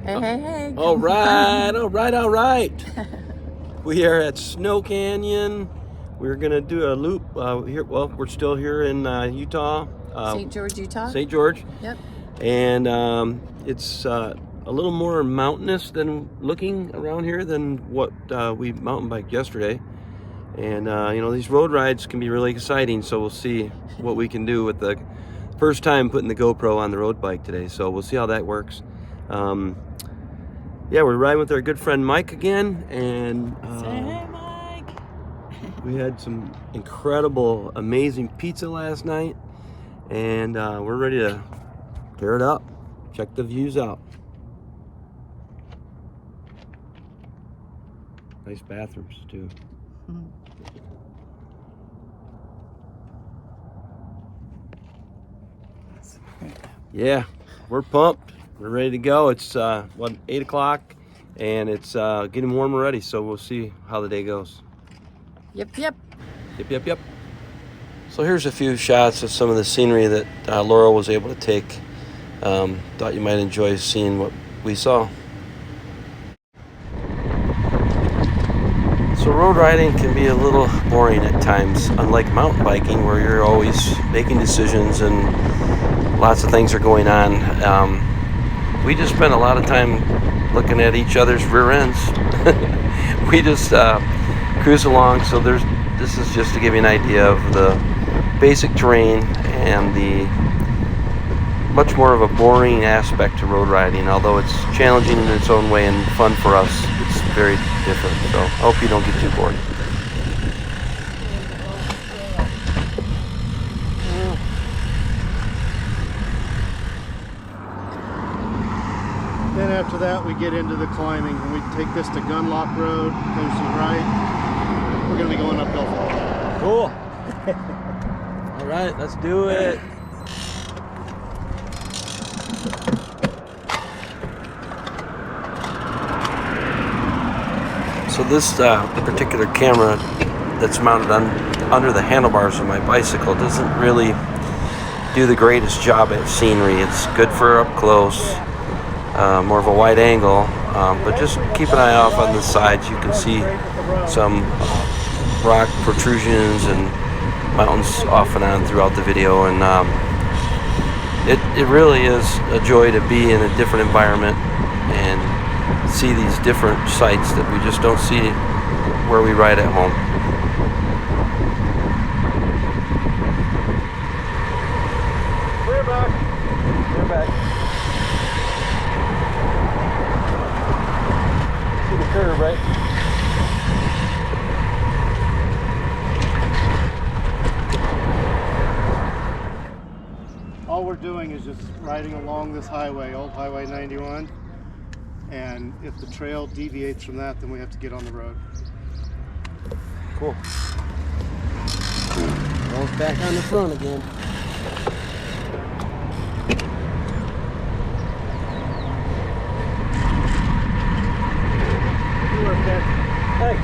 Hey, hey, hey. All right. We are at Snow Canyon. We're going to do a loop here. Well, we're still here in Utah. St. George, Utah? St. George. Yep. And it's a little more mountainous than looking around here than what we mountain biked yesterday. And, these road rides can be really exciting. So we'll see what we can do with the first time putting the GoPro on the road bike today. So we'll see how that works. We're riding with our good friend Mike again, and Say hey, Mike. We had some incredible, amazing pizza last night, and we're ready to tear it up. Check the views out. Nice bathrooms too. Mm-hmm. Yeah, we're pumped. We're ready to go. It's 8 o'clock, and it's getting warmer already, so we'll see how the day goes. Yep. So here's a few shots of some of the scenery that Laura was able to take. Thought you might enjoy seeing what we saw. So road riding can be a little boring at times, unlike mountain biking where you're always making decisions and lots of things are going on. We just spent a lot of time looking at each other's rear ends. We just cruise along. So this is just to give you an idea of the basic terrain and the much more of a boring aspect to road riding. Although it's challenging in its own way and fun for us, it's very different. So I hope you don't get too bored. Then after that, we get into the climbing, and we take this to Gunlock Road, goes to the right. We're going to be going uphill for a while. Cool. All right, let's do it. So this particular camera that's mounted under the handlebars of my bicycle doesn't really do the greatest job at scenery. It's good for up close. More of a wide angle, but just keep an eye out on the sides. You can see some rock protrusions and mountains off and on throughout the video, and it really is a joy to be in a different environment and see these different sights that we just don't see where we ride at home. We're back. Curve, right? All we're doing is just riding along this highway, old Highway 91, and if the trail deviates from that, then we have to get on the road. Cool. Going back on the front again. Thanks.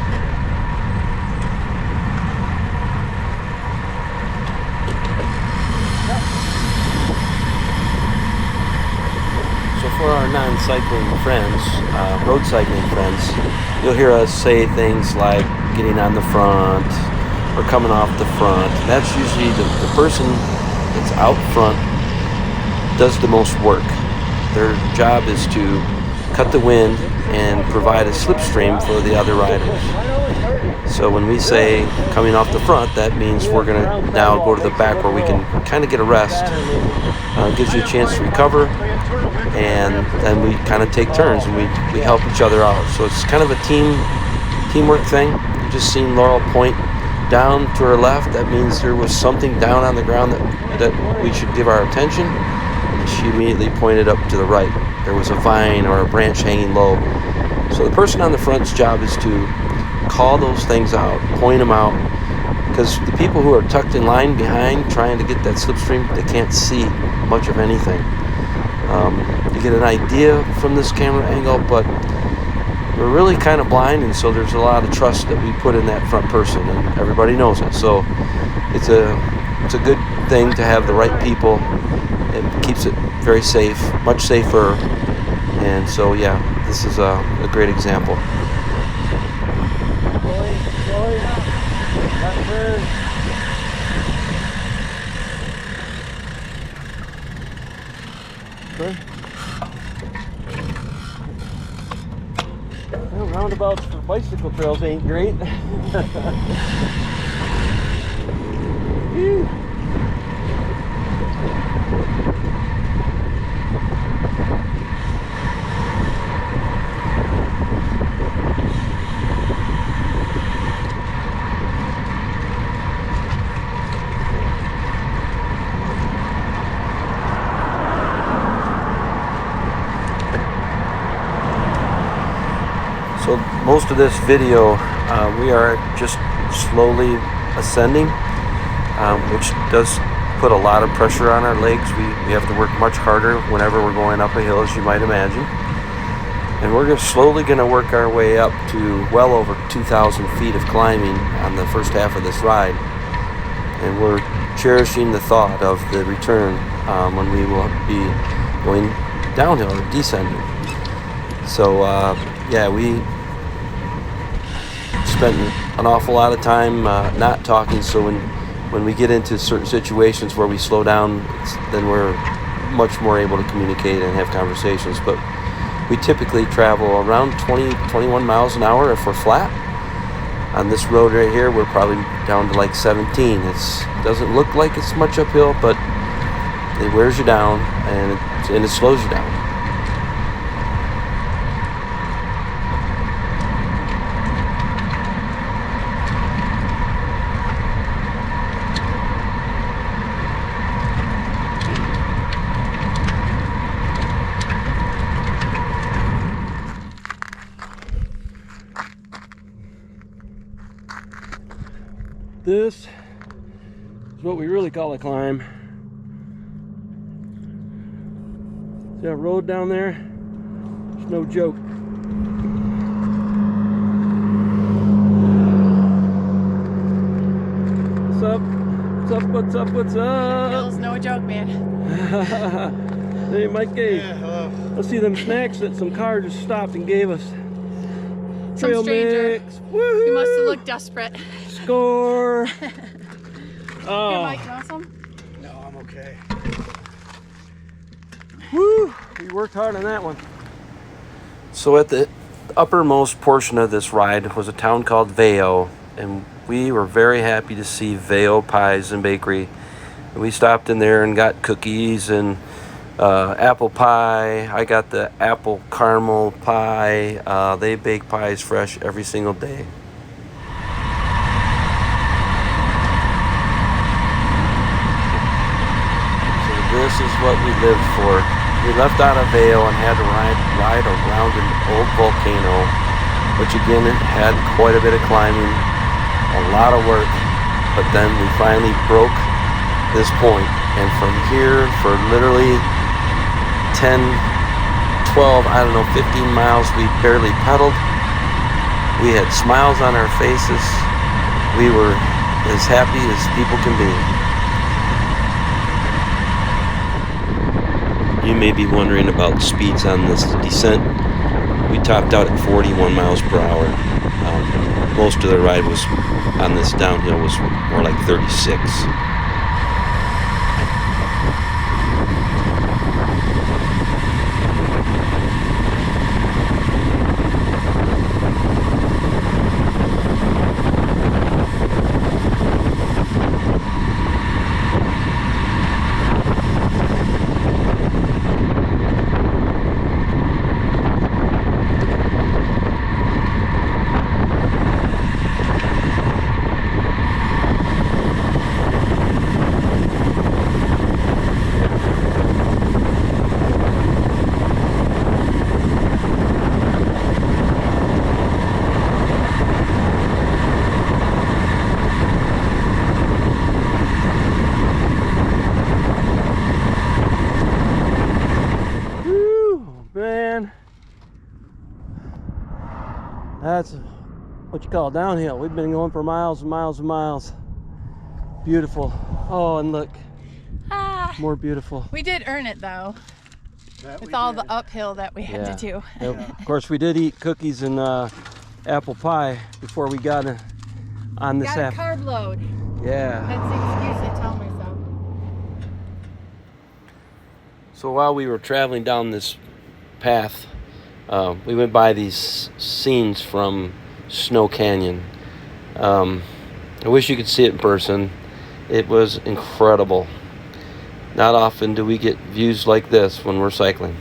So for our non-cycling friends, road cycling friends, you'll hear us say things like getting on the front or coming off the front. That's usually the person that's out front does the most work. Their job is to cut the wind and provide a slipstream for the other riders. So when we say coming off the front, that means we're going to now go to the back where we can kind of get a rest. Gives you a chance to recover, and then we kind of take turns and we help each other out. So it's kind of a teamwork thing. You just seen Laurel point down to her left. That means there was something down on the ground that we should give our attention. She immediately pointed up to the right. There was a vine or a branch hanging low. So the person on the front's job is to call those things out, point them out, because the people who are tucked in line behind trying to get that slipstream, they can't see much of anything. You get an idea from this camera angle, but we're really kind of blind, and so there's a lot of trust that we put in that front person, and everybody knows it. So it's a good thing to have the right people. It keeps it very safe, much safer And so yeah, this is a great example. Okay. Well, roundabouts for bicycle trails ain't great. So most of this video, we are just slowly ascending, which does put a lot of pressure on our legs. We have to work much harder whenever we're going up a hill, as you might imagine. And we're slowly going to work our way up to well over 2,000 feet of climbing on the first half of this ride. And we're cherishing the thought of the return when we will be going downhill or descending. So yeah, we spent an awful lot of time not talking, so when we get into certain situations where we slow down, then we're much more able to communicate and have conversations. But we typically travel around 21 miles an hour if we're flat. On this road right here, we're probably down to like 17. It doesn't look like it's much uphill, but it wears you down and it slows you down. This is what we really call a climb. See that road down there? It's no joke. What's up? What's up? What's up? What's up? Hill's no joke, man. Hey, Mikey. Yeah, hello. Let's see them snacks that some car just stopped and gave us. Some Trail stranger. mix. Woohoo! You must have looked desperate. Score. Oh. Here, Mike, you want some? No, I'm okay. Woo! We worked hard on that one. So at the uppermost portion of this ride was a town called Veyo, and we were very happy to see Veyo Pies and Bakery. We stopped in there and got cookies and apple pie. I got the apple caramel pie. They bake pies fresh every single day. So this is what we lived for. We left out of Veyo and had to ride around an old volcano, which again had quite a bit of climbing, a lot of work, but then we finally broke this point, and from here for literally 10, 12, 15 miles, we barely pedaled. We had smiles on our faces. We were as happy as people can be. You may be wondering about speeds on this descent. We topped out at 41 miles per hour. Most of the ride was on this downhill was more like 36. That's what you call downhill. We've been going for miles and miles and miles. Beautiful. Oh, and look, more beautiful. We did earn it though. That With we all did. the uphill that we had to do. And of course, we did eat cookies and apple pie before we got on this Got a app. carb load. Yeah. That's the excuse I tell myself. So while we were traveling down this path, we went by these scenes from Snow Canyon. I wish you could see it in person. It was incredible. Not often do we get views like this when we're cycling.